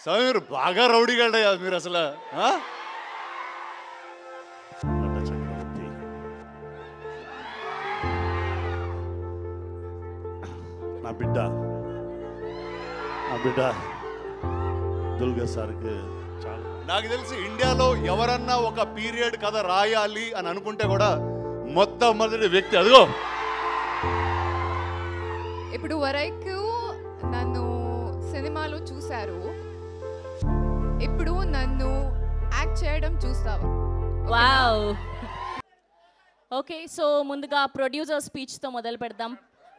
స్వామి మీరు బాగా రౌడీగాడయ్యా మీరు అసలు. నా బిడ్డ దుల్కర్ సార్కి చాలా, నాకు తెలిసి ఇండియాలో ఎవరన్నా ఒక పీరియడ్ కథ రాయాలి అని అనుకుంటే కూడా మొట్టమొదటి వ్యక్తి అదిగో. ఇప్పుడు వరకు నన్ను సినిమాలో చూశారు, ఇప్పుడు నన్ను యాక్ట్ చేయడం చూస్తావా? వావ్. ఓకే, సో ముందుగా ప్రొడ్యూసర్ స్పీచ్తో మొదలు పెడదాం.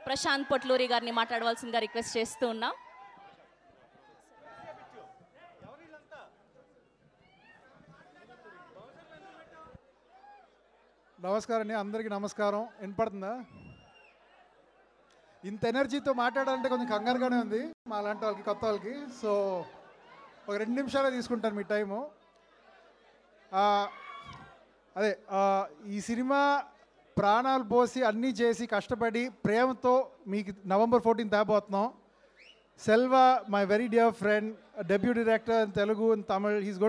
ప్రశాంత్ పొట్లూరి గారిని మాట్లాడవలసిందిగా రిక్వెస్ట్ చేస్తూ ఉన్నాం. నమస్కారం అండి, అందరికీ నమస్కారం. వినపడుతుందా? ఇంత ఎనర్జీతో మాట్లాడాలంటే కొంచెం కంగారుగానే ఉంది మా లాంటి వాళ్ళకి, కొత్త వాళ్ళకి. సో ఒక 2 నిమిషాలే తీసుకుంటాను మీ టైము. అదే ఈ సినిమా ప్రాణాలు పోసి అన్నీ చేసి కష్టపడి ప్రేమతో మీకు November 14 తేబోతున్నాం. Selva, my very dear friend, debut director in Telugu and Tamil. He's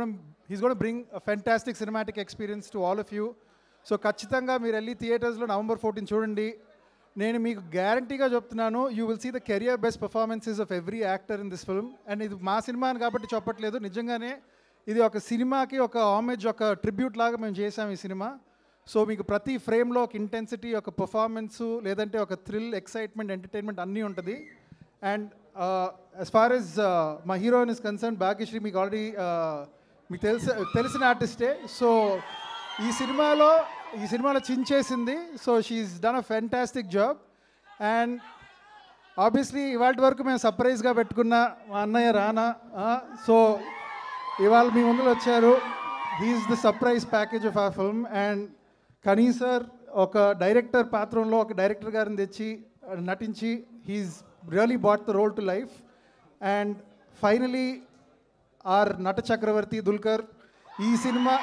gonna bring a fantastic cinematic experience to all of you. So ఖచ్చితంగా మీరు వెళ్ళి థియేటర్స్లో November 14 చూడండి. నేను మీకు గ్యారంటీగా చెప్తున్నాను, you will see the career best performances of every actor in this film. And ఇది మా సినిమా అని కాబట్టి చెప్పట్లేదు, నిజంగానే ఇది ఒక సినిమాకి ఒక హామేజ్, ఒక ట్రిబ్యూట్ లాగా మేము చేసాం ఈ సినిమా. సో మీకు ప్రతి ఫ్రేమ్లో ఒక ఇంటెన్సిటీ, ఒక పర్ఫార్మెన్సు, లేదంటే ఒక థ్రిల్, ఎక్సైట్మెంట్, ఎంటర్టైన్మెంట్ అన్నీ ఉంటుంది. అండ్ యాజ్ ఫార్ ఎస్ మా హీరోయిన్ ఇస్ కన్సర్న్, భాగ్యశ్రీ మీకు ఆల్రెడీ మీకు తెలిసిన ఆర్టిస్టే. సో ఈ సినిమాలో చించేసింది. So she's done a fantastic job. And obviously ఇవాళ వరకు మేము సర్ప్రైజ్గా పెట్టుకున్న మా అన్నయ్య రానా, సో ఇవాళ మీ ముందులో వచ్చారు. He's the surprise package of our film. And కనీ సార్ ఒక డైరెక్టర్ పాత్రంలో ఒక డైరెక్టర్ గారిని తెచ్చి నటించి he's really brought the role to life. And finally our Nata Chakravarthi Dulquer. ఈ సినిమా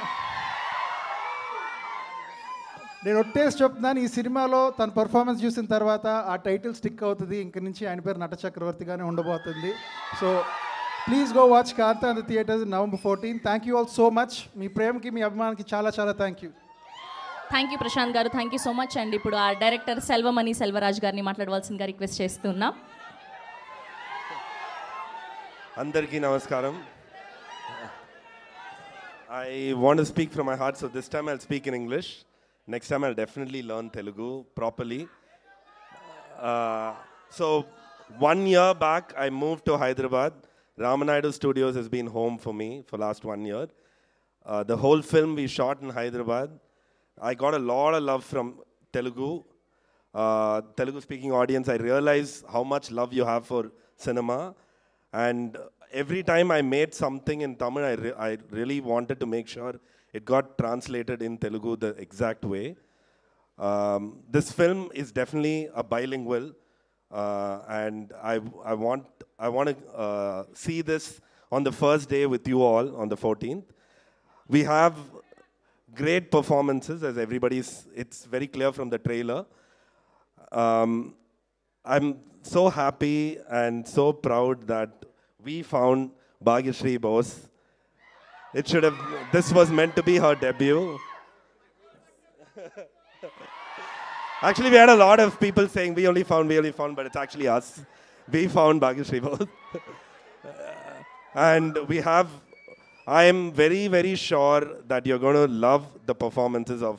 నేను ఒట్టేసి చెప్తున్నాను, ఈ సినిమాలో తన పర్ఫార్మెన్స్ చూసిన తర్వాత ఆ టైటిల్ స్టిక్ అవుతుంది. ఇంక నుంచి ఆయన పేరు నట చక్రవర్తిగానే ఉండబోతుంది. So please go watch Kaantha in the theatres November 14. Thank you all so much. మీ ప్రేమకి, మీ అభిమానానికి చాలా చాలా thank you. Thank you Prashanth garu, thank you so much. And ఇప్పుడు ఆ డైరెక్టర్ సెల్వమణి సెల్వరాజ్ గారిని మాట్లాడవలసిందిగా రిక్వెస్ట్ చేస్తున్నాం. అందరికీ నమస్కారం. I want to speak from my heart, so this time I'll speak in English. Next time I'll definitely learn Telugu properly. So 1 year back I moved to Hyderabad. Ramanaidu Studios has been home for me for last 1 year. The whole film we shot in Hyderabad. I got a lot of love from Telugu. Telugu speaking audience, I realize how much love you have for cinema. And every time I made something in Tamil, I really wanted to make sure it got translated in Telugu the exact way. This film is definitely a bilingual, and I want to see this on the first day with you all on the 14th. We have great performances, as it's very clear from the trailer. I'm so happy and so proud that we found Bhagyashree Bose. This was meant to be her debut. Actually, we had a lot of people saying we only found, but it's actually us. We found Bhagyashree Bose. And I am very, very sure that you're going to love the performances of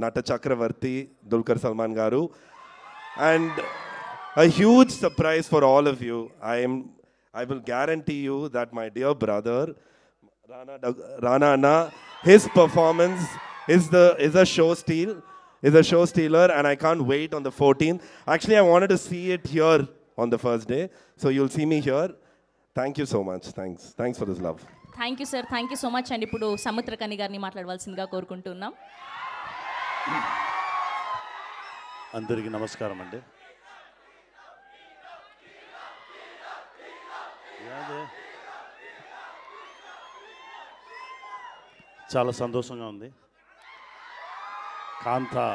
Nata Chakravarti, Dulquer Salmaan Garu. And a huge surprise for all of you. I will guarantee you that my dear brother, Rana Anna, his performance is a show stealer, and I can't wait on the 14th. Actually, I wanted to see it here on the first day, so you'll see me here. Thank you so much. Thanks for this love. Thank you sir, thank you so much. And ఇప్పుడు సముద్రకని గారిని మాట్లాడవలసిందిగా కోరుకుంటున్నాం. అందరికీ నమస్కారం అండి. చాలా సంతోషంగా ఉంది. కాంతా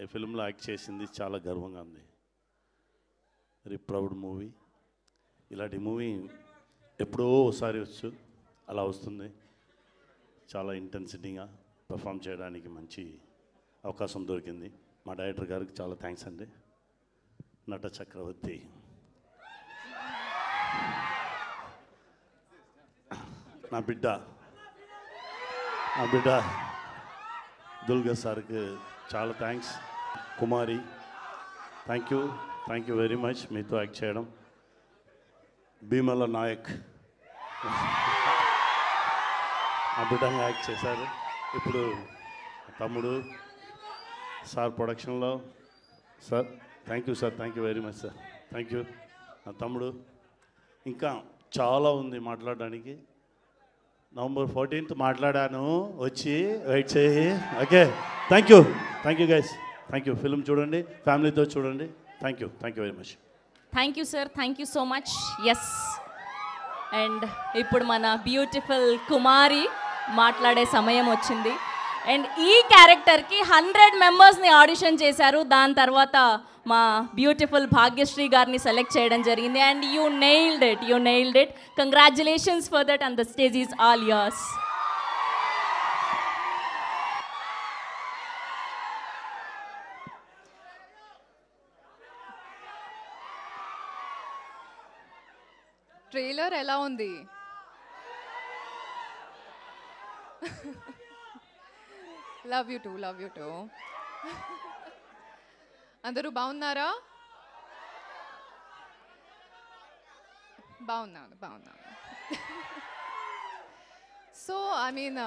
ఈ ఫిల్మ్లో యాక్ట్ చేసింది చాలా గర్వంగా ఉంది. Very proud movie. ఇలాంటి మూవీ ఎప్పుడో ఒకసారి వచ్చు అలా వస్తుంది. చాలా ఇంటెన్సిటీగా పర్ఫామ్ చేయడానికి మంచి అవకాశం దొరికింది. మా డైరెక్టర్ గారికి చాలా థ్యాంక్స్ అండి. నట చక్రవర్తి నా బిడ్డ దుల్గర్ సార్కి చాలా thanks. Kumari thank you very much మీతో యాక్ట్ చేయడం. భీమల నాయక్ ఆ బిడ్డగా యాక్ట్ చేశారు. ఇప్పుడు తమ్ముడు సార్ ప్రొడక్షన్లో sir thank you very much sir. Thank you నా తమ్ముడు. ఇంకా చాలా ఉంది మాట్లాడడానికి. November 14th మాట్లాడాను, వచ్చి వెయిట్ చేయి. Okay, thank you guys. Thank you. Film చూడండి, ఫ్యామిలీతో చూడండి. Thank you very much. Thank you sir, thank you so much. Yes, and ఇప్పుడు మన బ్యూటిఫుల్ కుమారి మాట్లాడే సమయం వచ్చింది. అండ్ ఈ క్యారెక్టర్కి 100 మెంబర్స్ని ఆడిషన్ చేశారు. దాని తర్వాత మా బ్యూటిఫుల్ భాగ్యశ్రీ గారిని సెలెక్ట్ చేయడం జరిగింది. And you nailed it. Congratulations for that, and the stage is all yours. Trailer ఎలా ఉంది? Love you two. అందరూ బాగున్నారా? బాగున్నాను. So I mean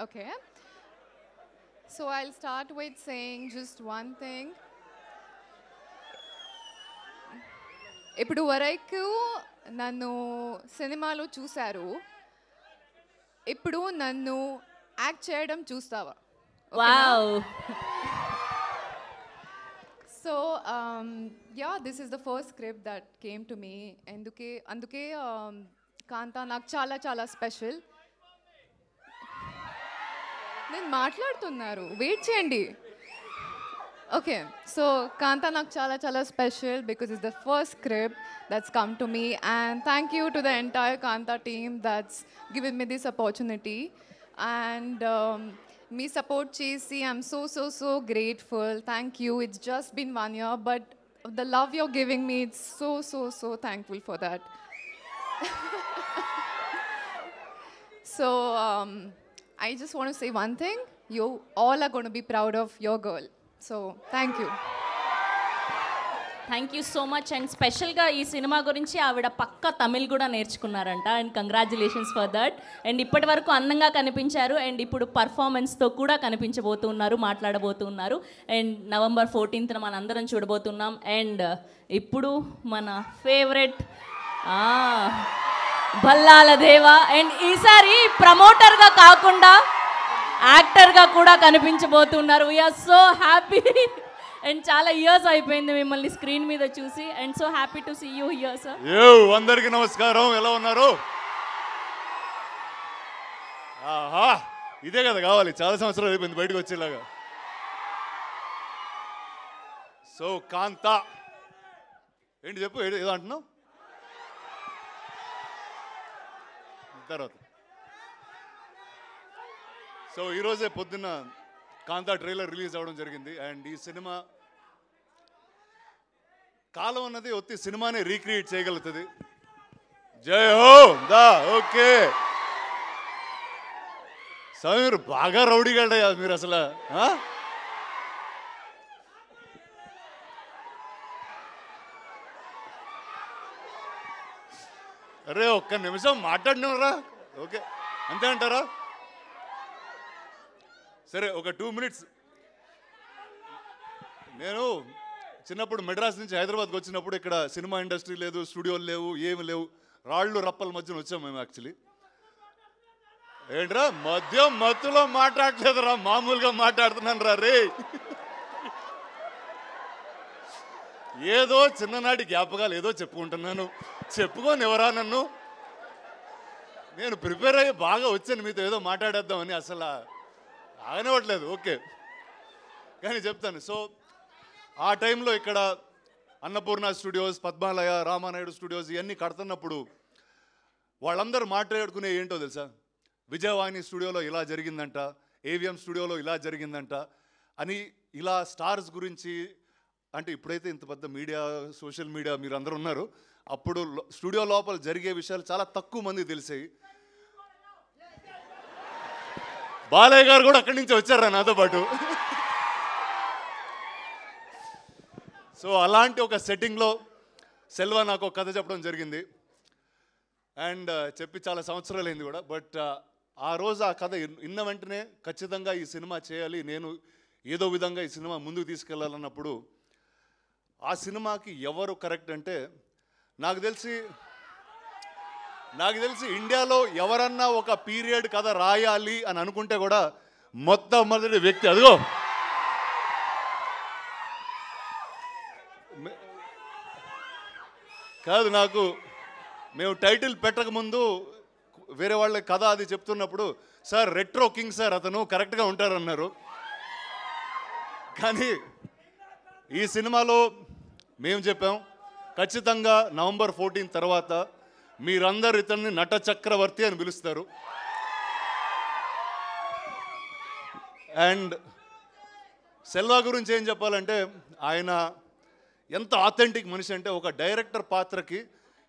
okay, so I'll start with saying just one thing. ఇప్పుడు వరకు నన్ను సినిమాలో చూశారు, ఇప్పుడు నన్ను యాక్ట్ చేయడం చూస్తావా? Wow. So yeah, this is the first script that came to me. అందుకే కాంతా నాకు చాలా స్పెషల్. నేను మాట్లాడుతున్నారు, వెయిట్ చేయండి. ఓకే, సో కాంతా నాకు చాలా special because it's the first script that's come to me, and thank you to the entire Kanta team that's given me this opportunity. And me support chesi, I'm so grateful. Thank you. It's just been 1 year, but the love you're giving me, it's so thankful for that. So I just want to say one thing. You all are going to be proud of your girl. So thank you. Thank you so much. And స్పెషల్గా ఈ cinema గురించి ఆవిడ పక్క తమిళ్ కూడా నేర్చుకున్నారంట. And congratulations for that. And ఇప్పటి వరకు అందంగా కనిపించారు, అండ్ ఇప్పుడు పర్ఫార్మెన్స్తో కూడా కనిపించబోతున్నారు, మాట్లాడబోతున్నారు. అండ్ November 14th మనందరం చూడబోతున్నాం. అండ్ ఇప్పుడు మన ఫేవరెట్ భల్లాల దేవా, అండ్ ఈసారి ప్రమోటర్గా కాకుండా యాక్టర్గా కూడా కనిపించబోతున్నారు. We're so happy. అండ్ చాలా ఇయర్స్ అయిపోయింది మిమ్మల్ని స్క్రీన్ మీద చూసి, and so happy to see you here sir. అందరికీ నమస్కారం, ఎలా ఉన్నారు? ఆహా, ఇదే కదా కావాలి, చాలా సంవత్సరాలు అయిపోయింది బయటకు వచ్చేలాగా. సో కాంతా ఏంటి చెప్పు, ఏదో అంటున్నావు తర్వాత. సో ఈరోజే పొద్దున్న కాంతా ట్రైలర్ రిలీజ్ అవ్వడం జరిగింది. అండ్ ఈ సినిమా కాలం అన్నది ఒత్తి సినిమానే రీక్రియేట్ చేయగలుగుతుంది. జై హో దా. ఓకే, మీరు బాగా రౌడీగాడయ్యా మీరు అసలు. అరే ఒక్క నిమిషం మాట్లాడినరా? ఓకే, అంతే అంటారా? సరే, ఒక 2 minutes. నేను చిన్నప్పుడు మెడ్రాస్ నుంచి హైదరాబాద్కి వచ్చినప్పుడు ఇక్కడ సినిమా ఇండస్ట్రీ లేదు, స్టూడియోలు లేవు, ఏమి లేవు. రాళ్ళు రప్పల మధ్యన వచ్చాం మేము. యాక్చువల్లీ ఏంట్రా మత్తులో మాట్లాడలేదురా, మామూలుగా మాట్లాడుతున్నాను రా రే. ఏదో చిన్ననాటి జ్ఞాపకాలు ఏదో చెప్పుకుంటున్నాను. చెప్పుకొని ఎవరా నన్ను? నేను ప్రిపేర్ అయ్యి బాగా వచ్చాను మీతో ఏదో మాట్లాడేద్దామని, అసలు ఆగనివ్వట్లేదు. ఓకే, కానీ చెప్తాను. సో ఆ టైంలో ఇక్కడ అన్నపూర్ణ స్టూడియోస్, పద్మాలయ, రామానాయుడు స్టూడియోస్ ఇవన్నీ కడుతున్నప్పుడు వాళ్ళందరూ మాట్లాడుకునే ఏంటో తెలుసా, విజయవాణి స్టూడియోలో ఇలా జరిగిందంట, ఏవిఎం స్టూడియోలో ఇలా జరిగిందంట అని, ఇలా స్టార్స్ గురించి. అంటే ఇప్పుడైతే ఇంత పెద్ద మీడియా, సోషల్ మీడియా మీరు అందరూ ఉన్నారు, అప్పుడు స్టూడియో లోపల జరిగే విషయాలు చాలా తక్కువ మంది తెలిసాయి. బాలయ్య గారు కూడా అక్కడి నుంచి వచ్చారా నాతో పాటు. సో అలాంటి ఒక సెట్టింగ్లో సెల్వా నాకు ఒక కథ చెప్పడం జరిగింది. అండ్ చెప్పి చాలా సంవత్సరాలు అయింది కూడా. బట్ ఆ రోజు ఆ కథ విన్న వెంటనే ఖచ్చితంగా ఈ సినిమా చేయాలి, నేను ఏదో విధంగా ఈ సినిమా ముందుకు తీసుకెళ్ళాలన్నప్పుడు ఆ సినిమాకి ఎవరు కరెక్ట్ అంటే, నాకు తెలిసి ఇండియాలో ఎవరన్నా ఒక పీరియడ్ కథ రాయాలి అని అనుకుంటే కూడా మొట్టమొదటి వ్యక్తి అదిగో కాదు. నాకు మేము టైటిల్ పెట్టకముందు వేరే వాళ్ళ కథ అది చెప్తున్నప్పుడు, సార్ రెట్రో కింగ్ సార్ అతను కరెక్ట్గా ఉంటారన్నారు. కానీ ఈ సినిమాలో మేము చెప్పాం, ఖచ్చితంగా నవంబర్ 14 తర్వాత మీరందరూ ఇతన్ని నట చక్రవర్తి అని పిలుస్తారు. అండ్ సెల్వా గురించి ఏం చెప్పాలంటే, ఆయన ఎంత ఆథెంటిక్ మనిషి అంటే, ఒక డైరెక్టర్ పాత్రకి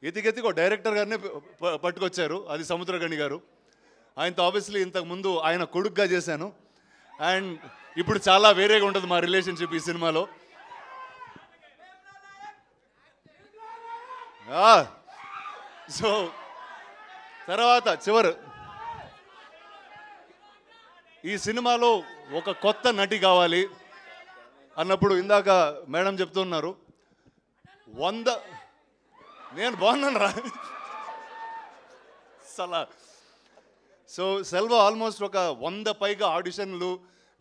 ఎతికెతికి ఒక డైరెక్టర్ గారినే పట్టుకొచ్చారు, అది సముద్రగణి గారు. ఆయనతో ఆబ్వియస్లీ ఇంతకుముందు ఆయన కొడుకుగా చేశాను. అండ్ ఇప్పుడు చాలా వేరేగా ఉంటుంది మా రిలేషన్షిప్ ఈ సినిమాలో. సో తర్వాత ఈ సినిమాలో ఒక కొత్త నటి కావాలి అన్నప్పుడు ఇందాక మేడం చెప్తున్నారు, 100 నేను బాగున్నాను రా సలా. సో సెల్వా ఆల్మోస్ట్ ఒక 100 పైగా ఆడిషన్లు,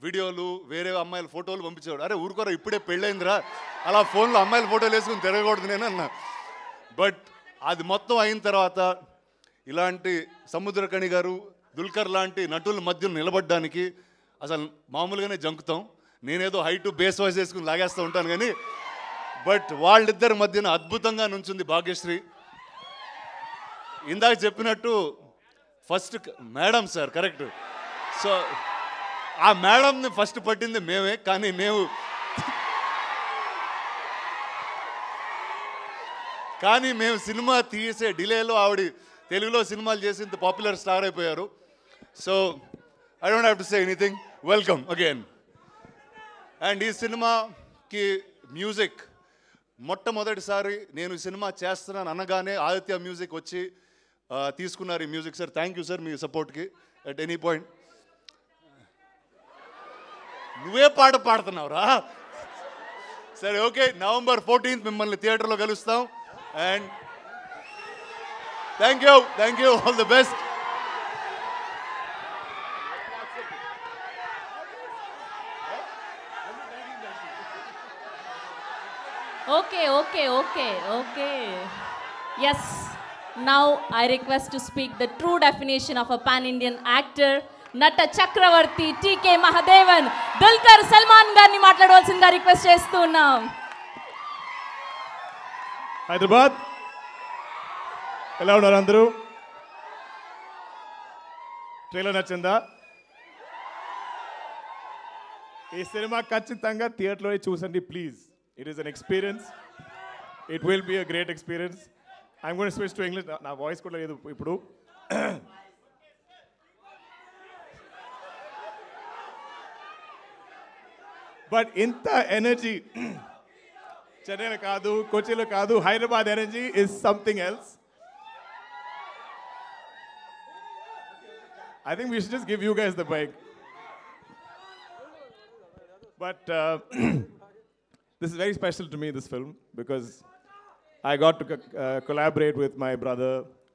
వీడియోలు, వేరే అమ్మాయిల ఫోటోలు పంపించేవాడు. అరే ఊరుకోరా, ఇప్పుడే పెళ్ళైందిరా, అలా ఫోన్లో అమ్మాయిల ఫోటోలు వేసుకుని తిరగకూడదు నేను అన్నా. బట్ అది మొత్తం అయిన తర్వాత ఇలాంటి సముద్రకణి గారు, దుల్కర్ లాంటి నటుల మధ్య నిలబడడానికి అసలు మామూలుగానే జంకుతాం. నేనేదో హైట్ బేస్ వాయిస్ వేసుకుని లాగేస్తూ ఉంటాను కానీ, బట్ వాళ్ళిద్దరి మధ్యన అద్భుతంగా నుంచుంది భాగ్యశ్రీ. ఇందాక చెప్పినట్టు first madam sir correct. So ఆ మేడంని ఫస్ట్ పట్టింది మేమే, కానీ మేము సినిమా తీసే డిలేలో ఆవిడ తెలుగులో సినిమాలు చేసి ఇంత పాపులర్ స్టార్ అయిపోయారు. So I don't have to say anything, welcome again. And ఈ సినిమాకి మ్యూజిక్ మొట్టమొదటిసారి నేను ఈ సినిమా చేస్తున్నాను అనగానే ఆదిత్య మ్యూజిక్ వచ్చి తీసుకున్నారు ఈ music. Sir thank you sir మీ సపోర్ట్కి అట్ ఎనీ పాయింట్. నువ్వే పాట పాడుతున్నావురా. సరే ఓకే, నవంబర్ 14 మిమ్మల్ని థియేటర్లో కలుస్తాం. And thank you, all the best. Okay. Yes, now I request to speak the true definition of a pan-Indian actor, Nata Chakravarti, TK Mahadevan, Dulquer Salman గారిని మాట్లాడవలసిందిగా request చేస్తున్నాం. హైదరాబాద్ ఎలా ఉన్నారు అందరూ? ట్రైలర్ నచ్చిందా? ఈ సినిమా ఖచ్చితంగా థియేటర్లో చూసండి please. It is an experience. It will be a great experience. I'm going to switch to English. నా వాయిస్ కూడా లేదు ఇప్పుడు. బట్ ఇంత ఎనర్జీ చెన్నైలో కాదు, కొచ్చిలో కాదు, Hyderabad energy is something else. I think we should just give you guys the mic. But this is very special to me, this film, because I got to collaborate with my brother,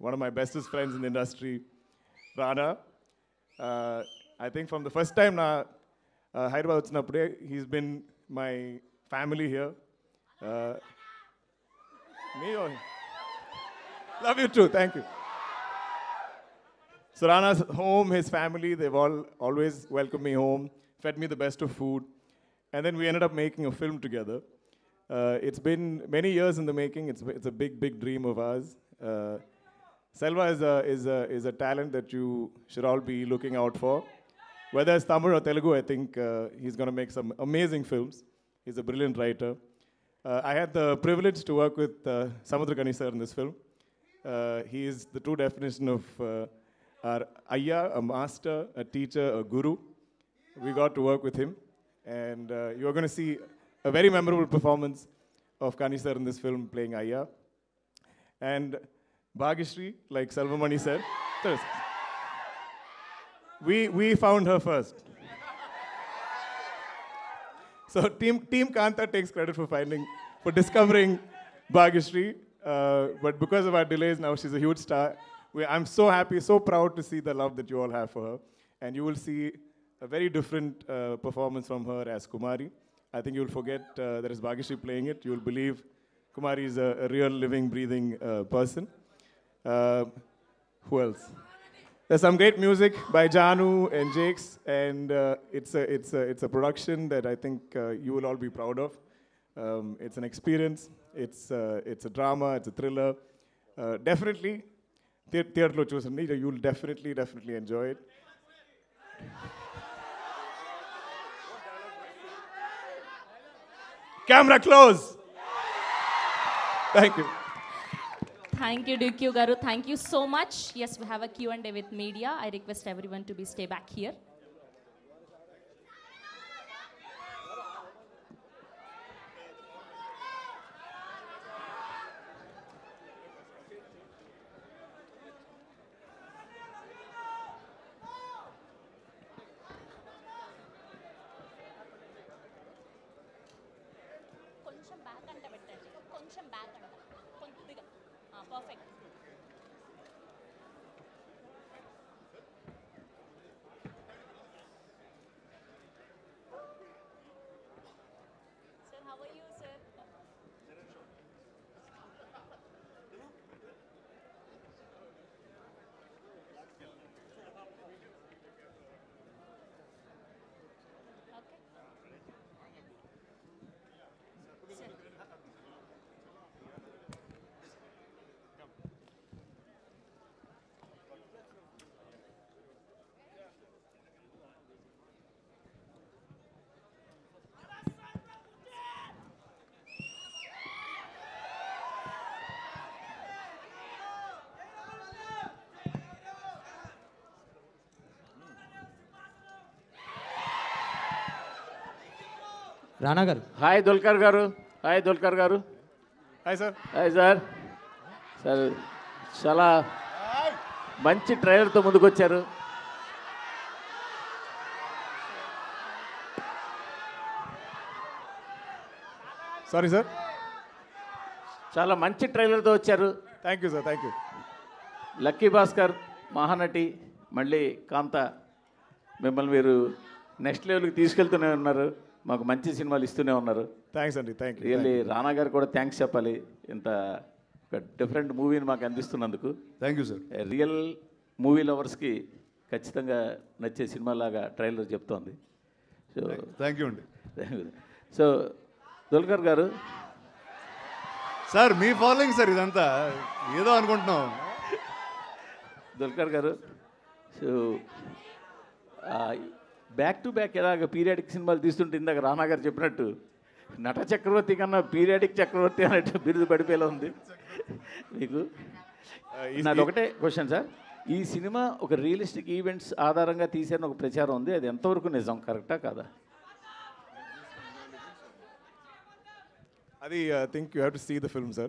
one of my bestest friends in the industry, Rana. I think from the first time Hyderabad vachinappude, he's been my family here. Me or him? Love you too, thank you. So Rana's home, his family, they've always welcomed me home, fed me the best of food. And then we ended up making a film together. It's been many years in the making. It's a big, big dream of ours. Selva is a talent that you should all be looking out for. Whether it's Tamil or Telugu, I think he's going to make some amazing films. He's a brilliant writer. I had the privilege to work with Samudrakani sir in this film. He is the true definition of our Ayya, a master, a teacher, a guru. We got to work with him. And you are going to see a very memorable performance of Kani sir in this film playing Ayya. And Bhagyashree, like Selvamani said, we found her first. So Team Kanta takes credit for discovering Bhagyashree. But because of our delays now, she's a huge star. I'm so happy, so proud to see the love that you all have for her. And you will see a very different performance from her as Kumari. I think you'll forget there is Bhagyashree playing it. You'll believe Kumari is a real living, breathing person. Who else? There's some great music by Janu and Jakes, and it's a production that I think you will all be proud of. It's an experience. It's a drama. It's a thriller. Definitely, theatre lo chusandi. You'll definitely enjoy it. Camera close. Thank you. Thank you, DQ Garu. Thank you so much. Yes, we have a Q&A with media. I request everyone to stay back here. Perfect. Sir, how are you, sir? రానా గారు hi Dulquer గారు hi Dulquer గారు Hi, sir. Hi sir sir చాలా మంచి ట్రైలర్తో ముందుకు వచ్చారు Sorry, sir. చాలా మంచి ట్రైలర్తో వచ్చారు Thank you, sir. Thank you. Lucky Bhaskar Mahanati మళ్ళీ కాంత మిమ్మల్ని మీరు నెక్స్ట్ లెవెల్కి తీసుకెళ్తూనే ఉన్నారు మాకు మంచి సినిమాలు ఇస్తూనే ఉన్నారు Thanks, Andy. Thank you. Really Rana garu కూడా థ్యాంక్స్ చెప్పాలి ఇంత ఒక డిఫరెంట్ మూవీని మాకు అందిస్తున్నందుకు thank you sir. Real movie లవర్స్కి ఖచ్చితంగా నచ్చే సినిమాలాగా ట్రైలర్ చెప్తోంది సో థ్యాంక్ యూ అండి. సో దుల్కర్ గారు సార్ మీ ఫాలోయింగ్ సార్ ఇదంతా ఏదో అనుకుంటున్నాం. దుల్కర్ గారు సో బ్యాక్ టు బ్యాక్ ఎలాగ పీరియాడిక్ సినిమాలు తీస్తుంటే ఇందాక రానా గారు చెప్పినట్టు నట చక్రవర్తి కన్నా పీరియాడిక్ చక్రవర్తి అన్నట్టు బిరుదు పడిపోయేలా ఉంది మీకు. నాది ఒకటే క్వశ్చన్ సార్, ఈ సినిమా ఒక రియలిస్టిక్ ఈవెంట్స్ ఆధారంగా తీసారని ఒక ప్రచారం ఉంది, అది ఎంతవరకు నిజం, కరెక్టా కాదా? Adi, I think you have to see the film, sir.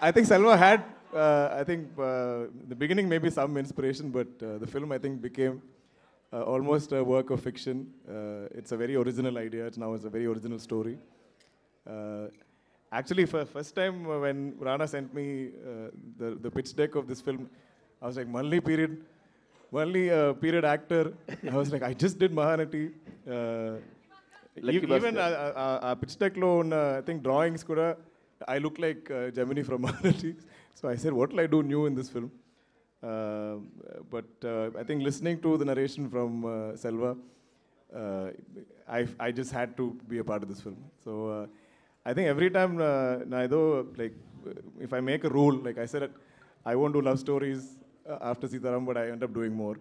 I think Selva had, in the beginning maybe some inspiration, but the film I think became almost a work of fiction. It's a very original idea. It's a very original story. Actually, for first time when Rana sent me the pitch deck of this film, I was like, Malli period actor. I was like, I just did Mahanati. Even a pitch deck lo I think drawings kuda I look like Gemini from Mahanati. So I said, what will I do new in this film? But I think listening to the narration from Selva, I just had to be a part of this film. So I think every time, like, if I make a rule, like I said, I won't do love stories after Sitaram, but I end up doing more.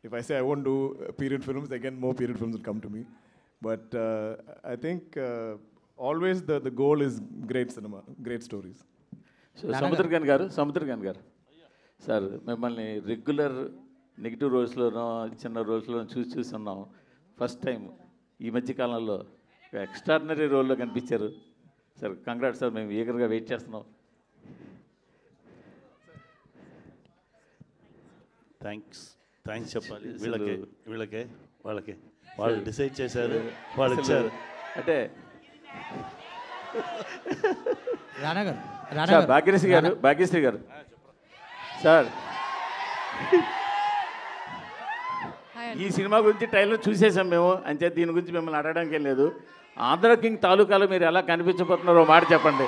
If I say I won't do period films, again, more period films will come to me. But I think always the goal is great cinema, great stories. So Samuthirakani garu sir, మిమ్మల్ని regular negative రోల్స్లోనో చిన్న రోల్స్లోనో చూసి ఉన్నాం. First time ఈ మధ్య కాలంలో extraordinary రోల్లో కనిపించారు sir. Congrats sir, మేము ఈగర్గా వెయిట్ చేస్తున్నాం. థ్యాంక్స్ చెప్పాలి వీళ్ళకే వాళ్ళు డిసైడ్ చేశారు, వాళ్ళు ఇచ్చారు. అంటే రానా సార్, భాగ్యశ్రీ గారు సార్, ఈ సినిమా గురించి ట్రైలర్ చూసేసాం మేము, అంతే. దీని గురించి మిమ్మల్ని అడగడానికి ఏం లేదు. ఆంధ్ర కింగ్ తాలూకాలో మీరు ఎలా కనిపించబోతున్నారో మాట చెప్పండి.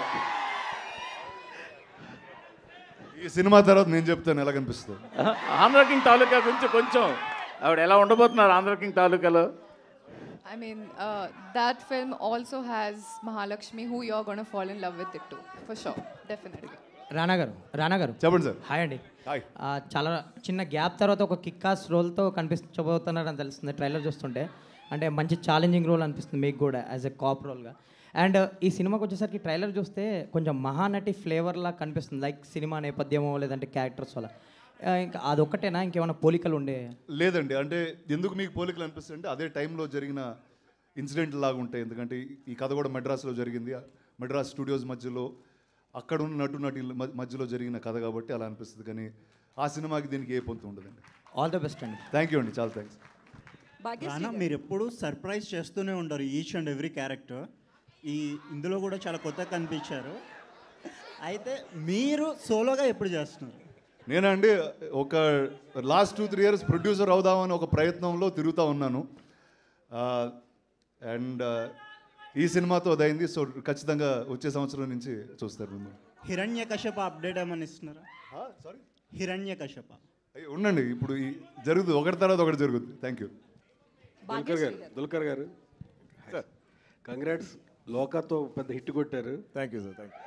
ఈ సినిమా తర్వాత నేను చెప్తాను ఎలా కనిపిస్తుంది. ఆంధ్ర కింగ్ తాలూకా గురించి కొంచెం ఆవిడ ఎలా ఉండబోతున్నారు ఆంధ్ర కింగ్ తాలూకాలో? I mean, that film also has Mahalakshmi, who you're going to fall in love with it too, for sure, definitely. రానా గారు చెప్పండి సార్. హాయ్ అండి. హాయ్. చాలా చిన్న గ్యాప్ తర్వాత ఒక కిక్కాస్ రోల్తో కనిపించబోతున్నారని తెలుస్తుంది ట్రైలర్ చూస్తుంటే. అంటే మంచి ఛాలెంజింగ్ రోల్ అనిపిస్తుంది మీకు కూడా యాజ్ ఎ కాప్ రోల్గా. అండ్ ఈ సినిమాకి వచ్చేసరికి ట్రైలర్ చూస్తే కొంచెం మహానటి ఫ్లేవర్లా కనిపిస్తుంది, లైక్ సినిమా నేపథ్యమో లేదంటే క్యారెక్టర్స్ వల్ల. ఇంకా అదొక్కటేనా, ఇంకేమైనా పోలికలు ఉండే? లేదండి, అంటే ఎందుకు మీకు పోలికలు అనిపిస్తుంది అంటే అదే టైంలో జరిగిన ఇన్సిడెంట్ లాగా ఉంటాయి. ఎందుకంటే ఈ కథ కూడా మెడ్రాస్లో జరిగింది, మెడ్రాస్ స్టూడియోస్ మధ్యలో అక్కడ ఉన్న నటి మధ్యలో జరిగిన కథ కాబట్టి అలా అనిపిస్తుంది. కానీ ఆ సినిమాకి దీనికి ఏ పొంతు ఉండదండి. ఆల్ ద బెస్ట్ అండి. థ్యాంక్ యూ అండి, చాలా థ్యాంక్స్. రానా, మీరు ఎప్పుడు సర్ప్రైజ్ చేస్తూనే ఉంటారు ఈచ్ అండ్ ఎవ్రీ క్యారెక్టర్. ఇందులో కూడా చాలా కొత్తగా కనిపించారు. అయితే మీరు సోలోగా ఎప్పుడు చేస్తున్నారు? నేనండి ఒక లాస్ట్ 2-3 ఇయర్స్ ప్రొడ్యూసర్ అవుదామని ఒక ప్రయత్నంలో తిరుగుతూ ఉన్నాను. అండ్ ఈ సినిమాతో అదైంది. సో ఖచ్చితంగా వచ్చే సంవత్సరం నుంచి చూస్తారు మిమ్మల్ని. హిరణ్యకశప అప్డేట్ ఏమని ఇస్తున్నారా? సారీ, హిరణ్యకశప ఉండండి, ఇప్పుడు జరుగుతుంది, ఒకటి తర్వాత ఒకటి జరుగుతుంది. Thank you. Dulquer garu sir, congrats. లోకాతో పెద్ద హిట్ కొట్టారు. Thank you sir, thank you.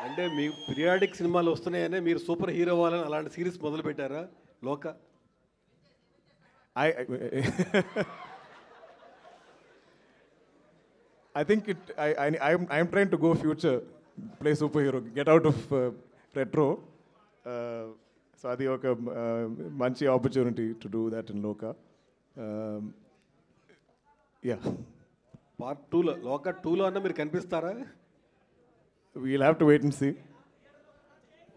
అంటే మీ పీరియాడిక్ సినిమాలు వస్తున్నాయనే మీరు సూపర్ హీరో అవ్వాలని అలాంటి సిరీస్ మొదలు పెట్టారా లోక? I think I'm trying to go future, play superhero, get out of retro. So adi oka manchi opportunity to do that in Loka. Yeah. Part 2 లో లోక 2లో అన్న మీరు కనిపిస్తారా? We'll have to wait and see.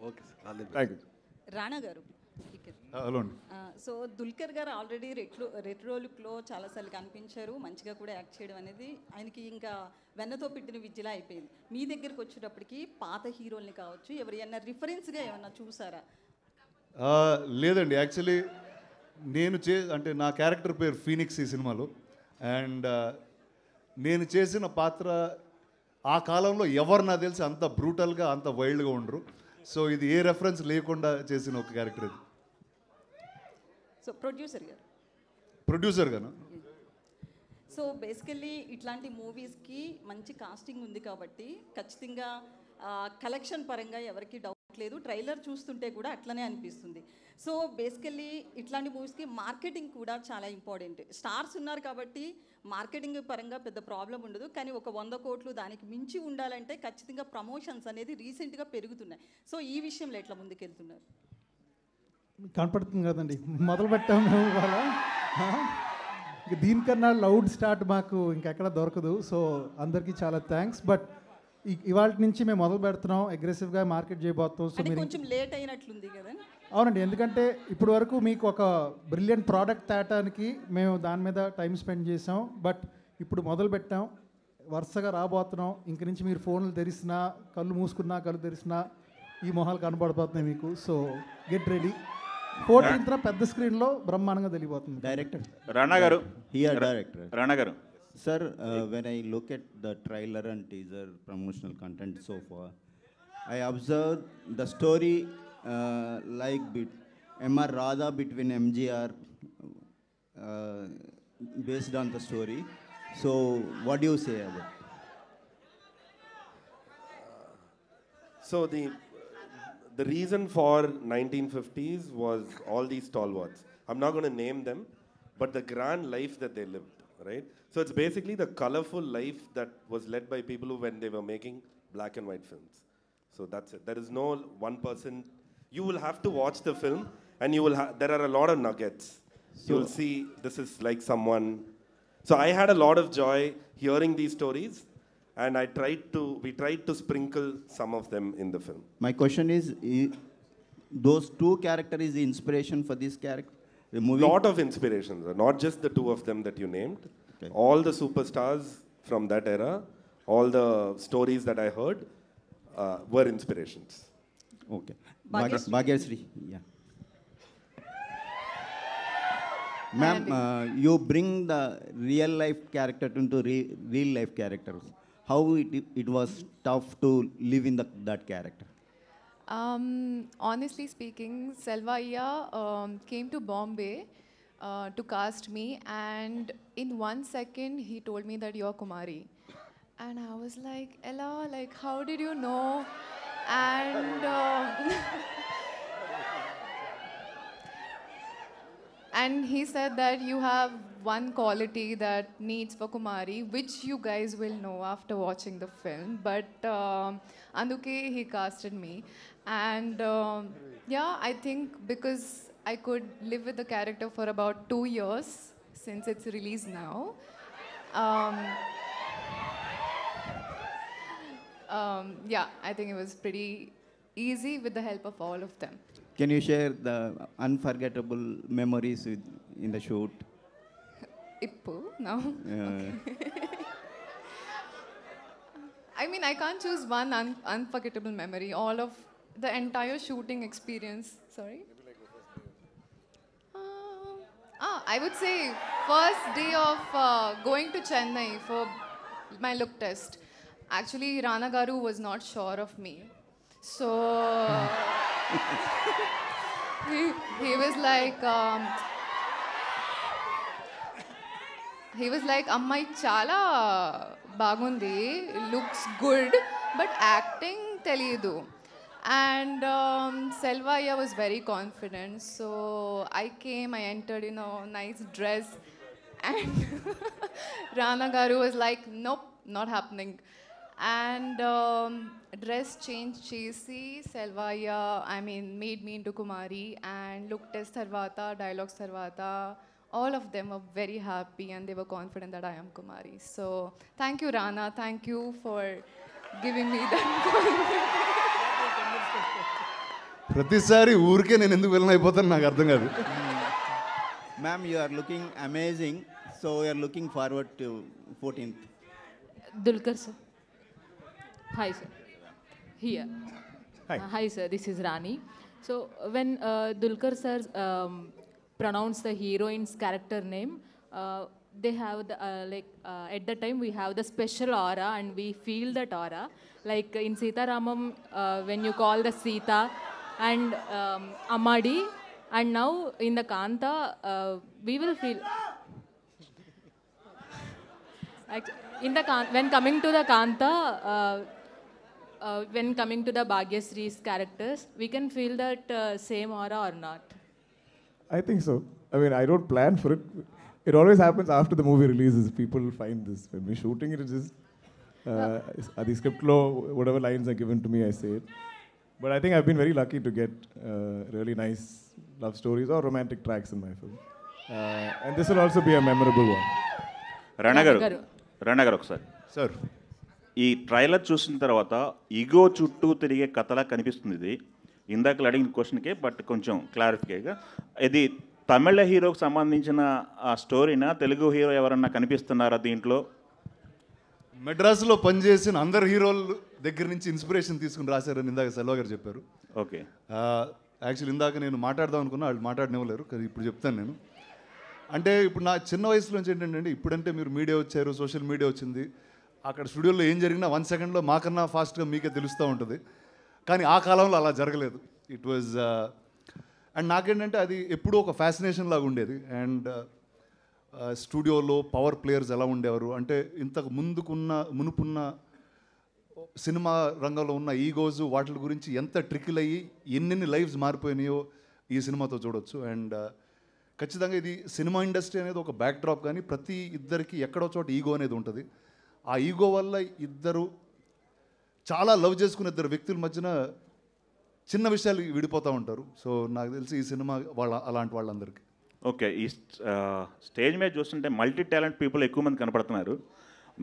Okay sir. Thank you. Rana గారు, hello అండి. So Dulquer గారు already retro లుక్లో చాలాసార్లు కనిపించారు, మంచిగా కూడా యాక్ట్ చేయడం అనేది ఆయనకి ఇంకా వెన్నతో పెట్టిన విద్యలా అయిపోయింది. మీ దగ్గరికి వచ్చేటప్పటికి పాత హీరోల్ని కావచ్చు, ఎవరైనా రిఫరెన్స్గా ఏమన్నా చూసారా? లేదండి, యాక్చువల్లీ నేను అంటే నా క్యారెక్టర్ పేరు ఫీనిక్స్ ఈ సినిమాలో. అండ్ నేను చేసిన పాత్ర ఆ కాలంలో ఎవరు నాకు తెలిసి అంత బ్రూటల్గా అంత వైల్డ్గా ఉండరు. సో ఇది ఏ రెఫరెన్స్ లేకుండా చేసిన ఒక క్యారెక్టర్ ఇది. సో ప్రొడ్యూసర్ గాను. సో బేసికల్లీ ఇట్లాంటి మూవీస్కి మంచి కాస్టింగ్ ఉంది కాబట్టి ఖచ్చితంగా కలెక్షన్ పరంగా ఎవరికి డౌట్ లేదు. ట్రైలర్ చూస్తుంటే కూడా అట్లనే అనిపిస్తుంది. సో బేసికల్లీ ఇట్లాంటి మూవీస్కి మార్కెటింగ్ కూడా చాలా ఇంపార్టెంట్. స్టార్స్ ఉన్నారు కాబట్టి మార్కెటింగ్ పరంగా పెద్ద ప్రాబ్లం ఉండదు. కానీ ఒక 100 కోట్లు దానికి మించి ఉండాలంటే ఖచ్చితంగా ప్రమోషన్స్ అనేది రీసెంట్గా పెరుగుతున్నాయి. సో ఈ విషయంలో ఎట్లా ముందుకెళ్తున్నారు? కనపడుతుంది కదండి, మొదలు పెట్టాము మేము ఇవాళ. దీనికన్నా లౌడ్ స్టార్ట్ మాకు ఇంకెక్కడ దొరకదు. సో అందరికీ చాలా థ్యాంక్స్. బట్ ఇవాళ నుంచి మేము మొదలు పెడుతున్నాం, అగ్రెసివ్గా మార్కెట్ చేయబోతున్నాం. సో మీరు కొంచెం లేట్ అయినట్లుంది కదా? అవునండి, ఎందుకంటే ఇప్పటి వరకు మీకు ఒక బ్రిలియంట్ ప్రోడక్ట్ తేటానికి మేము దాని మీద టైం స్పెండ్ చేసాం. బట్ ఇప్పుడు మొదలు పెట్టాం, వరుసగా రాబోతున్నాం. ఇంక నుంచి మీరు ఫోన్లు తెరిసినా, కళ్ళు మూసుకున్నా, కళ్ళు తెరిసినా ఈ మొహాలు కనబడిపోతున్నాయి మీకు. So get ready. 14th పెద్ద స్క్రీన్లో బ్రహ్మాండంగా తెలియబోతుంది. డైరెక్టర్ రాణా గారు, రాణా గారు Sir, when I look at the trailer and teaser promotional content so far, I observed the story like MR Radha between MGR based on the story. So what do you say about it? So the reason for 1950s was all these stalwarts. I'm not going to name them, but the grand life that they lived, right? So it's basically the colorful life that was led by people who, when they were making black and white films. So that's it. There is no one person. You will have to watch the film, and you will. There are a lot of nuggets. You'll see this is like someone. So I had a lot of joy hearing these stories, and we tried to sprinkle some of them in the film. My question is, those two characters is the inspiration for this character? The movie? Lot of inspirations, not just the two of them that you named. Okay. All the superstars from that era, all the stories that I heard were inspirations. Okay. Bhagyashree, yeah. Ma'am, you bring the real life character into real life characters. How it was tough to live in that character? Honestly speaking, Selvaiya came to Bombay to cast me, and in 1 second he told me that you're Kumari. And I was like, Ella, like, how did you know? And and he said that you have one quality that needs for Kumari, which you guys will know after watching the film. But Anduke, he casted me. And yeah, I think because I could live with the character for about 2 years since it's released now. Yeah, I think it was pretty easy with the help of all of them. Can you share the unforgettable memories in the shoot? Ippu, no? I mean, I can't choose one unforgettable memory. All of the entire shooting experience. Sorry? I would say first day of going to Chennai for my look test. Actually, Rana Garu was not sure of me. So he was like, Ammai chala bagundi, looks good, but acting teliyadu. And Selvaiya was very confident. So I came, I entered in a nice dress, and Rana Garu was like, nope, not happening. And dress change chesi Selvaiya, I mean, made me into Kumari, and look test tarvata, dialogues tarvata, all of them were very happy and they were confident that I am Kumari. So thank you, Rana. Thank you for giving me that confidence. ప్రతిసారి ఊరికే నేను ఎందుకు వెళ్ళిన అయిపోతాను నాకు అర్థం కాదు. Ma'am, you are looking amazing. So we are looking forward to 14th. Dulquer sir. Hi sir. Here. Hi sir, this is Rani. So when Dulquer sir pronounced the heroine's character name, they have the, at the time we have the special aura and we feel that aura. Like in Sita Ramam, when you call the Sita and Amadi, and now in the Kanta, we will feel. When coming to the Kanta, when coming to the Bhagyashree's characters, we can feel that same aura or not. I think so. I mean, I don't plan for it. It always happens after the movie releases. People find this. When we're shooting it, it's just the script law, whatever lines are given to me, I say it. But I think I've been very lucky to get really nice love stories or romantic tracks in my film. And this will also be a memorable one. Rana గారు ఒకసారి sir, ఈ trailer చూసిన తర్వాత ego చుట్టూ తిరిగే కథలా కనిపిస్తుంది ఇది. ఇందాక అడిగిన క్వశ్చన్కే బట్ కొంచెం క్లారిఫికేగా, ఇది తమిళ హీరోకి సంబంధించిన ఆ స్టోరీనా, తెలుగు హీరో ఎవరన్నా కనిపిస్తున్నారా దీంట్లో? మెడ్రాస్లో పనిచేసిన అందరు హీరోల దగ్గర నుంచి ఇన్స్పిరేషన్ తీసుకుని రాశారని ఇందాక సెల్వా గారు చెప్పారు. ఓకే. యాక్చువల్లీ ఇందాక నేను మాట్లాడదాం అనుకున్నా, వాళ్ళు మాట్లాడనివ్వలేరు, కానీ ఇప్పుడు చెప్తాను నేను. అంటే ఇప్పుడు నా చిన్న వయసులోంచి ఏంటంటే, ఇప్పుడంటే మీరు మీడియా వచ్చారు, సోషల్ మీడియా వచ్చింది, అక్కడ స్టూడియోలో ఏం జరిగినా 1 సెకండ్లో మాకన్నా ఫాస్ట్గా మీకే తెలుస్తూ ఉంటుంది. కానీ ఆ కాలంలో అలా జరగలేదు. ఇట్ వాజ్ అండ్ నాకేంటంటే అది ఎప్పుడూ ఒక ఫ్యాసినేషన్ లాగా ఉండేది. అండ్ స్టూడియోలో పవర్ ప్లేయర్స్ ఎలా ఉండేవారు, అంటే ఇంతకు మునుపున్న సినిమా రంగంలో ఉన్న ఈగోస్ వాటి గురించి ఎంత ట్రికిల్ అయ్యి ఎన్నెన్ని లైఫ్స్ మారిపోయినాయో ఈ సినిమాతో చూడొచ్చు. అండ్ ఖచ్చితంగా ఇది సినిమా ఇండస్ట్రీ అనేది ఒక బ్యాక్ డ్రాప్, కానీ ప్రతి ఇద్దరికి ఎక్కడో చోట ఈగో అనేది ఉంటుంది. ఆ ఈగో వల్ల ఇద్దరు చాలా లవ్ చేసుకున్న ఇద్దరు వ్యక్తుల మధ్యన చిన్న విషయాలు విడిపోతూ ఉంటారు. సో నాకు తెలిసి ఈ సినిమా అలాంటి వాళ్ళందరికీ. ఓకే, ఈ స్టేజ్ మీద చూస్తుంటే మల్టీ టాలెంట్ పీపుల్ ఎక్కువ మంది కనపడుతున్నారు.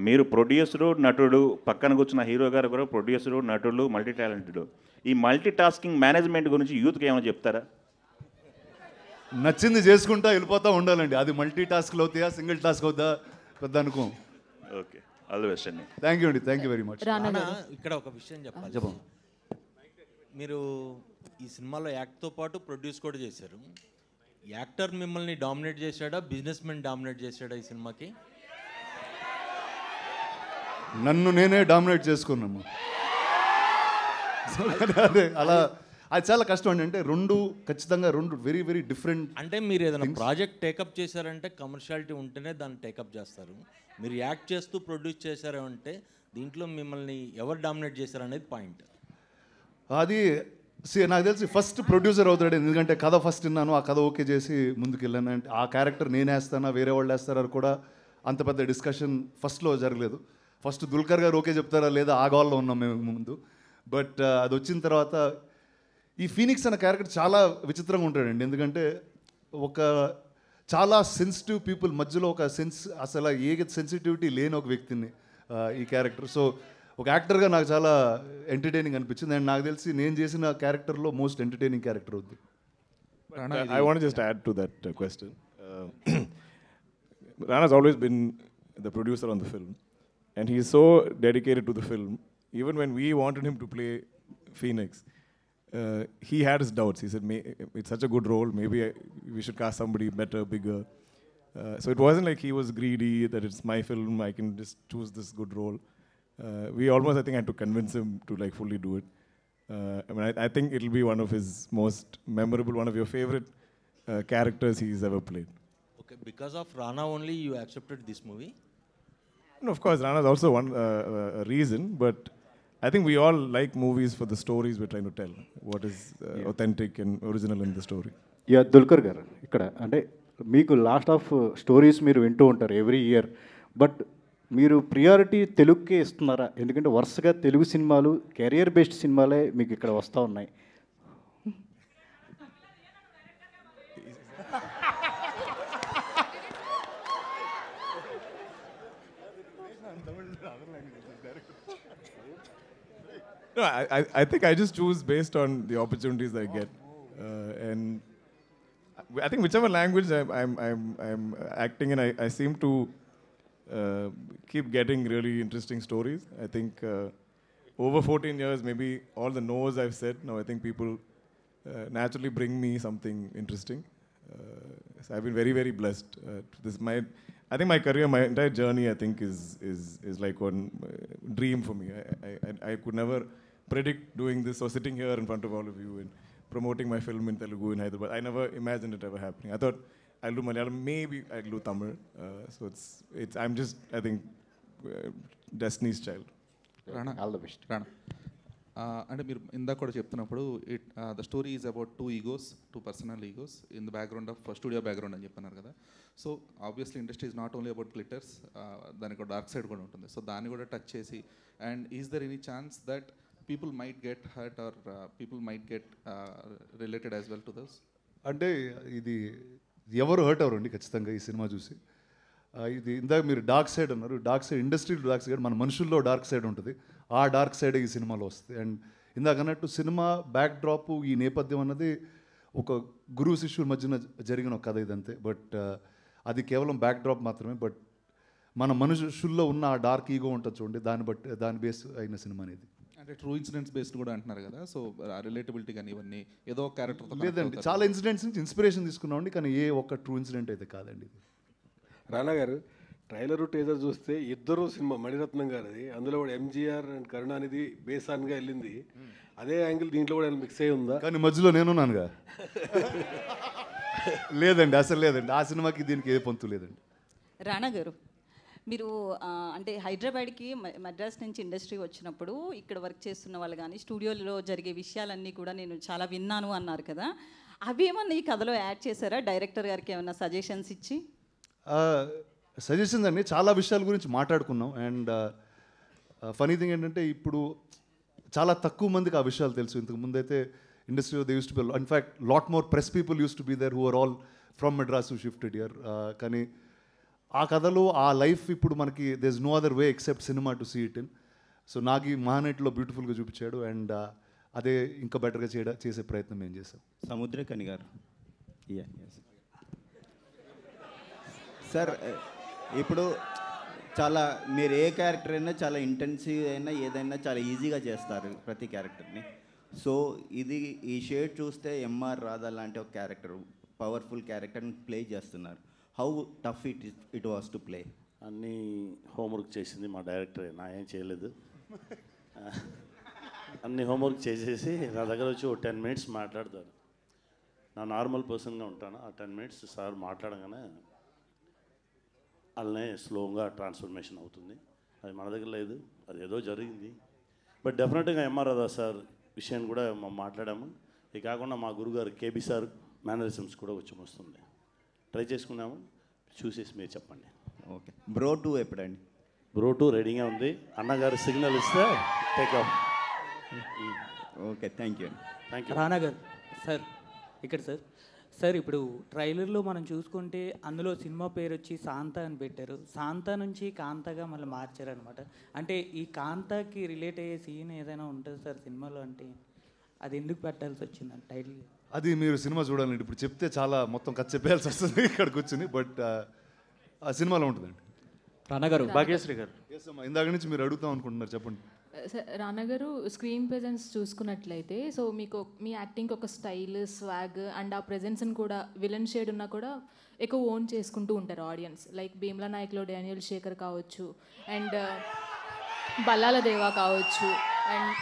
మీరు ప్రొడ్యూసరు, నటుడు, పక్కన కూర్చున్న హీరో గారు కూడా ప్రొడ్యూసరు, నటుడు, మల్టీ టాలెంటెడ్. ఈ మల్టీ టాస్కింగ్ మేనేజ్మెంట్ గురించి యూత్కి ఏమైనా చెప్తారా? నచ్చింది చేసుకుంటా వెళ్ళిపోతూ ఉండాలండి. అది మల్టీ టాస్క్లు అవుతాయా, సింగిల్ టాస్క్ అవుతా పెద్ద అనుకో. ఓకే, ఆల్ ది బెస్ట్ అండి. థ్యాంక్ యూ అండి, థ్యాంక్ యూ వెరీ మచ్. ఇక్కడ ఒక విషయం చెప్పాలి. మీరు ఈ సినిమాలో యాక్ట్తో పాటు ప్రొడ్యూస్ కూడా చేశారు. యాక్టర్ మిమ్మల్ని డామినేట్ చేశాడా, బిజినెస్ మెన్ డామినేట్ చేశాడా ఈ సినిమాకి? నన్ను నేనే డామినేట్ చేసుకున్నాము. అదే అలా అది చాలా కష్టం అండి. అంటే ఖచ్చితంగా రెండు వెరీ వెరీ డిఫరెంట్. అంటే మీరు ఏదైనా ప్రాజెక్ట్ టేకప్ చేశారంటే కమర్షియాలిటీ ఉంటేనే దాన్ని టేకప్ చేస్తారు. మీరు యాక్ట్ చేస్తూ ప్రొడ్యూస్ చేశారు అంటే దీంట్లో మిమ్మల్ని ఎవరు డామినేట్ చేశారు అనేది పాయింట్. అది నాకు తెలిసి ఫస్ట్ ప్రొడ్యూసర్ అవుతాడు, ఎందుకంటే కథ ఫస్ట్ విన్నాను, ఆ కథ ఓకే చేసి ముందుకు వెళ్ళాను. అంటే ఆ క్యారెక్టర్ నేను వేస్తానా వేరే వాళ్ళు వేస్తారా కూడా అంత పెద్ద డిస్కషన్ ఫస్ట్లో జరగలేదు. ఫస్ట్ దుల్కర్ గారు ఓకే చెప్తారా లేదా ఆ గోల్లో ఉన్నాం మేము ముందు. బట్ అది వచ్చిన తర్వాత ఈ ఫీనిక్స్ అనే క్యారెక్టర్ చాలా విచిత్రంగా ఉంటాడండి. ఎందుకంటే ఒక చాలా సెన్సిటివ్ పీపుల్ మధ్యలో ఒక అసలు ఏ సెన్సిటివిటీ లేని ఒక వ్యక్తిని ఈ క్యారెక్టర్. సో ఒక యాక్టర్గా నాకు చాలా ఎంటర్టైనింగ్ అనిపించింది. అండ్ నాకు తెలిసి నేను చేసిన క్యారెక్టర్లో మోస్ట్ ఎంటర్టైనింగ్ క్యారెక్టర్ అవుతుంది. I want to just add to that question. Rana's always been the producer on the film, and he's so dedicated to the film. Even when we wanted him to play Phoenix, he had his doubts. He said, it's such a good role, maybe we should cast somebody better, bigger. So it wasn't like he was greedy, that it's my film, I can just choose this good role. We almost, I think, had to convince him to like fully do it. I think it'll be one of his most memorable, one of your favorite characters he's ever played. Okay, because of Rana only you accepted this movie? And of course, Rana's also one reason, but I think we all like movies for the stories we're trying to tell. What is authentic and original in the story. Dulquer గారు, ఇక్కడ అంటే మీకు last of stories మీరు వింటూ ఉంటారు every year, but మీరు priority తెలుగుకే ఇస్తున్నారా? ఎందుకంటే వరుసగా తెలుగు సినిమాలు కెరియర్ బేస్డ్ సినిమాలే మీకు ఇక్కడ వస్తూ ఉన్నాయి. No, I think I just choose based on the opportunities I get, and I think whichever language I'm acting in, I seem to keep getting really interesting stories. I think over 14 years, maybe all the no's I've said, now I think people naturally bring me something interesting. So I've been very, very blessed. I think my career, my entire journey, I think is like one dream for me. I could never predict doing this or sitting here in front of all of you and promoting my film in Telugu in Hyderabad. I never imagined it ever happening. I thought I'll do Malayalam, maybe I'll do Tamil. So I'm just, I think, Destiny's child. Rana, all the best. Rana. అంటే మీరు ఇందాక కూడా చెప్తున్నప్పుడు the story is about too personal egos in the background of studio background అని చెప్పన్నారు కదా. So obviously industry is not only about glitters, దానికి ఒక dark side కూడా ఉంటుంది. సో దాన్ని కూడా టచ్ చేసి, and is there any chance that people might get hurt or people might get related as well to this? అంటే ఇది ఎవరు హర్ట్ అవ్వరండి ఖచ్చితంగా ఈ సినిమా చూసి. ఇది ఇందాక మీరు డార్క్ సైడ్ అన్నారు, dark side industry dark side, మన మనుషుల్లో డార్క్ సైడ్ ఉంటుంది. ఆ డార్క్ సైడ్ ఈ సినిమాలో వస్తుంది. అండ్ ఇందాక అన్నట్టు సినిమా బ్యాక్ డ్రాప్, ఈ నేపథ్యం అన్నది ఒక గురువు శిష్యుల మధ్యన జరిగిన ఒక కథ ఇదంతే. బట్ అది కేవలం బ్యాక్ డ్రాప్ మాత్రమే. బట్ మన మనుషుల్లో ఉన్న ఆ డార్క్ ఈగో ఉంటుంది చూడండి, దాని బేస్ అయిన సినిమా అనేది. అంటే ట్రూ ఇన్సిడెంట్స్ బేస్డ్ కూడా అంటున్నారు కదా, సో రిలేటబిలిటీ కానీ ఇవన్నీ ఏదో క్యారెక్టర్ లేదండి, చాలా ఇన్సిడెంట్స్ నుంచి ఇన్స్పిరేషన్ తీసుకున్నామండి, కానీ ఏ ఒక్క ట్రూ ఇన్సిడెంట్ అయితే కాదండి ఇది. రానా గారు, ట్రైలర్ టీజర్ చూస్తే ఇద్దరు సినిమా మణిరత్నం గారిది, అందులో కూడా ఎంజీఆర్ అండ్ కరుణానిధి బేసాన్గా వెళ్ళింది. అదే యాంగిల్ దీంట్లో కూడా మిక్స్ అయి ఉందా? కానీ మధ్యలో నేనున్నానుగా. లేదండి, అసలు లేదండి, ఆ సినిమాకి దీనికి ఏ పొంతు లేదండి. రాణా గారు, మీరు అంటే హైదరాబాద్కి మద్రాస్ నుంచి ఇండస్ట్రీ వచ్చినప్పుడు ఇక్కడ వర్క్ చేస్తున్న వాళ్ళు కానీ స్టూడియోలో జరిగే విషయాలన్నీ కూడా నేను చాలా విన్నాను అన్నారు కదా, అవి ఏమన్నా ఈ కథలో యాడ్ చేశారా? డైరెక్టర్ గారికి ఏమన్నా సజెషన్స్ ఇచ్చి? సజెషన్స్ అండి, చాలా విషయాల గురించి మాట్లాడుకున్నాం. అండ్ ఫనీ థింగ్ ఏంటంటే ఇప్పుడు చాలా తక్కువ మందికి ఆ విషయాలు తెలుసు. ఇంతకు ముందైతే ఇండస్ట్రీలో they used to be, in fact lot more press people used to be there who are all from Madras who shifted here. కానీ ఆ కథలో ఆ లైఫ్ ఇప్పుడు మనకి there is no other way except cinema to see it in. So నాకు ఈ మహానటిలో బ్యూటిఫుల్గా చూపించాడు. అండ్ అదే ఇంకా బెటర్గా చేసే ప్రయత్నం మేము చేసాం. సముద్రకని గారు, సార్ ఇప్పుడు చాలా మీరు ఏ క్యారెక్టర్ అయినా చాలా ఇంటెన్సివ్ అయినా ఏదైనా చాలా ఈజీగా చేస్తారు ప్రతి క్యారెక్టర్ని. సో ఇది ఈ షేడ్ చూస్తే ఎంఆర్ రాధా లాంటి ఒక క్యారెక్టర్, పవర్ఫుల్ క్యారెక్టర్ని ప్లే చేస్తున్నారు. How tough it was to play? అన్నీ హోంవర్క్ చేసింది మా డైరెక్టరే, నా ఏం చేయలేదు. అన్ని హోంవర్క్ చేసేసి నా దగ్గర వచ్చి ఒక 10 minutes మాట్లాడతారు. నా నార్మల్ పర్సన్గా ఉంటాను. ఆ 10 minutes సార్ మాట్లాడగానే అలానే స్లోగా ట్రాన్స్ఫర్మేషన్ అవుతుంది. అది మన దగ్గర లేదు, అది ఏదో జరిగింది. బట్ డెఫినెట్గా ఎంఆర్ రాధా సార్ విషయాన్ని కూడా మనం మాట్లాడాము. ఇది కాకుండా మా గురుగారు కేబీ సార్ మేనరిజమ్స్ కూడా వచ్చి వస్తుంది, ట్రై చేసుకున్నాము. చూసేసి మీరు చెప్పండి. ఓకే. బ్రో 2 ఎప్పుడండి? బ్రో 2 రెడీగా ఉంది. అన్నగారు సిగ్నల్ ఇస్తే take off. Okay, thank you. Thank you. రానా గారు సార్, ఇక్కడ సార్ ఇప్పుడు ట్రైలర్లో మనం చూసుకుంటే అందులో సినిమా పేరు వచ్చి శాంత అని పెట్టారు. శాంత నుంచి కాంతగా మళ్ళీ మార్చారనమాట. అంటే ఈ కాంతకి రిలేట్ అయ్యే సీన్ ఏదైనా ఉంటుంది సార్ సినిమాలో? అంటే అది ఎందుకు పెట్టాల్సి వచ్చింది టైటిల్? అది మీరు సినిమా చూడాలండి. ఇప్పుడు చెప్తే చాలా మొత్తం కథ చెప్పేయాల్సి వస్తుంది ఇక్కడ కూర్చుని. బట్ ఆ సినిమాలో ఉంటుందండి. రానా గారు, భాగ్యశ్రీ గారు, ఇందాక నుంచి మీరు అడుగుతాం అనుకుంటున్నారు, చెప్పండి. రానా గారు, స్క్రీన్ ప్రెజెన్స్ చూసుకున్నట్లయితే సో మీకు మీ యాక్టింగ్ ఒక స్టైల్, స్వాగ్ అండ్ ఆ ప్రెజెన్స్ని కూడా విలన్ షేడ్ ఉన్నా కూడా ఎక్కువ ఓన్ చేసుకుంటూ ఉంటారు ఆడియన్స్. లైక్ భీమ్లా నాయక్లో డానియల్ శేఖర్ కావచ్చు, అండ్ బల్లాల దేవా కావచ్చు, అండ్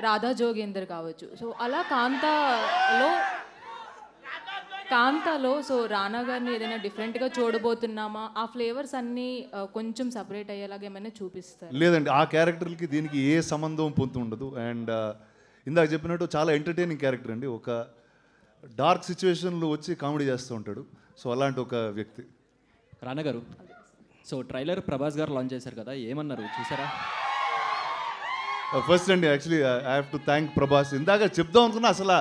రాధా జోగేందర్ కావచ్చు. సో అలా కాంతాలో సో రానా గారిని ఏదైనా డిఫరెంట్గా చూడబోతున్నామా? ఆ ఫ్లేవర్స్ అన్నీ కొంచెం సపరేట్ అయ్యేలాగా ఏమైనా చూపిస్తారు? లేదండి, ఆ క్యారెక్టర్కి దీనికి ఏ సంబంధం పొందు ఉండదు. అండ్ ఇందాక చెప్పినట్టు చాలా ఎంటర్టైనింగ్ క్యారెక్టర్ అండి. ఒక డార్క్ సిచ్యువేషన్లో వచ్చి కామెడీ చేస్తూ ఉంటాడు. సో అలాంటి ఒక వ్యక్తి. రానా గారు, సో ట్రైలర్ ప్రభాస్ గారు లాంచ్ చేశారు కదా, ఏమన్నారు చూసారా? ఫస్ట్ అండి, actually I have to thank Prabhas. ఇందాక చెప్దాం అనుకున్నా అసలు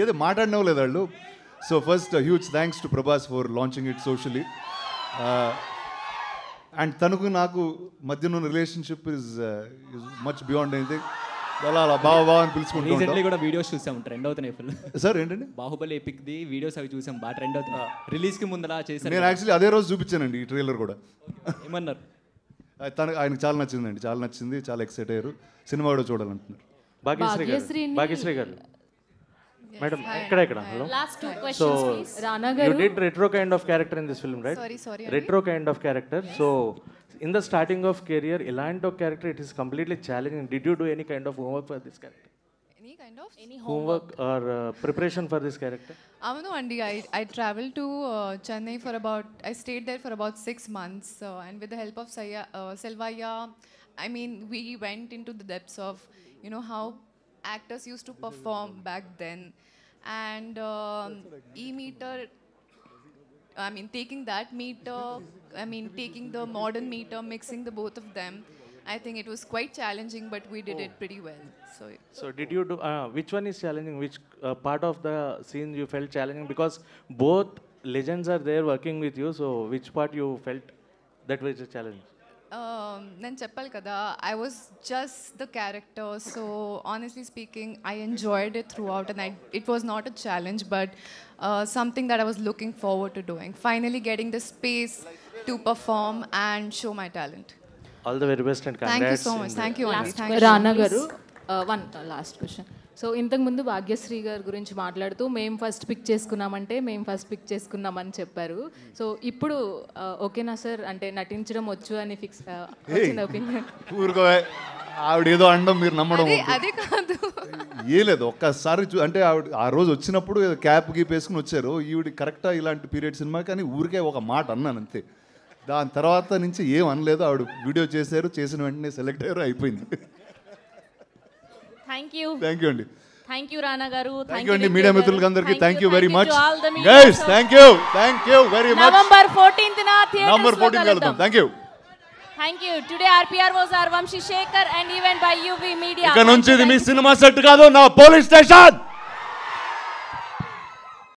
ఏది మాట్లాడినవ్వలేదు వాళ్ళు. So first huge thanks to Prabhas for launching it socially. And తనకు నాకు మధ్యన ఉన్న relationship is much beyond anything. అలా బాగా అని పిలుచుకుంటాం. రీసెంట్లీ కూడా వీడియోస్ చూసాం, ట్రెండ్ అవుతున్నాయి ఫుల్. సార్ ఏంటండి? బాహుబలి ఎపిక్ ది వీడియోస్ అవి చూసాం, బాగా ట్రెండ్ అవుతున్నాయి. రిలీజ్కి ముందర చేశారు. నేను యాక్చువల్లీ అదే రోజు చూపించానండి ఈ ట్రైలర్ కూడా. ఏమన్నారు? ఆయనకు చాలా నచ్చిందండి, చాలా నచ్చింది, చాలా ఎక్సైట్ అయ్యారు. సినిమా కూడా చూడాలంటున్నారు. భాగ్యశ్రీ గారు మేడం, ఇక్కడ hello. Last 2 questions, So please. Rana garu, you did retro kind of character in this film, right? Sorry. Retro kind of character. So in the starting of career, elant of character, it is completely challenging. Did you do any kind of homework for this character? Any Homework or preparation for this character? Avunu andi, I traveled to Chennai I stayed there for about 6 months, and with the help of Selvaya, I mean, we went into the depths of, how actors used to perform back then. And e-meter, taking that meter, taking the modern meter, mixing the both of them, I think it was quite challenging, but we did it pretty well. So did you do, which one is challenging? Which part of the scene you felt challenging? Because both legends are there working with you, so which part you felt that was a challenge? నేను చెప్పాలి కదా, I was just the character, so honestly speaking, I enjoyed it throughout, and it was not a challenge, but something that I was looking forward to doing. Finally getting the space to perform and show my talent. All the very best and congrats. Thank you so much. Thank you. రానా గారు, one last question. So ఇంతకుముందు భాగ్యశ్రీ గారి గురించి మాట్లాడుతూ మేము first pick చేసుకున్నామని చెప్పారు. So ఇప్పుడు ఓకేనా సార్, అంటే నటించడం వచ్చు అని ఫిక్స్ వచ్చింది ఒపీనియన్? ఆవిడ ఏదో అనడం మీరు నమ్మడం అదే కాదు, ఏ లేదు. ఒక్కసారి అంటే ఆవిడ ఆ రోజు వచ్చినప్పుడు క్యాప్ గీప్ వేసుకుని వచ్చారు. ఈవిడ కరెక్టా ఇలాంటి పీరియడ్ సినిమా, కానీ ఊరికే ఒక మాట అన్నాను అంతే. దాని తర్వాత నుంచి ఏం అనలేదు. ఆవిడ వీడియో చేశారు, చేసిన వెంటనే సెలెక్ట్ అయ్యారు, అయిపోయింది. Thank you. థ్యాంక్ యూ అండి. థ్యాంక్ యూ రానా గారు. థ్యాంక్ యూ అండి మీడియా మిత్రులందరికీ. Thank you very much guys. Thank you very much. November 14th November 14th కలుద్దాం. Thank you. Thank you. Today RPR was our Vamshi Shekhar and event by UV Media. ఇక నుంచి ఇది మీ cinema set కాదు, నా police station.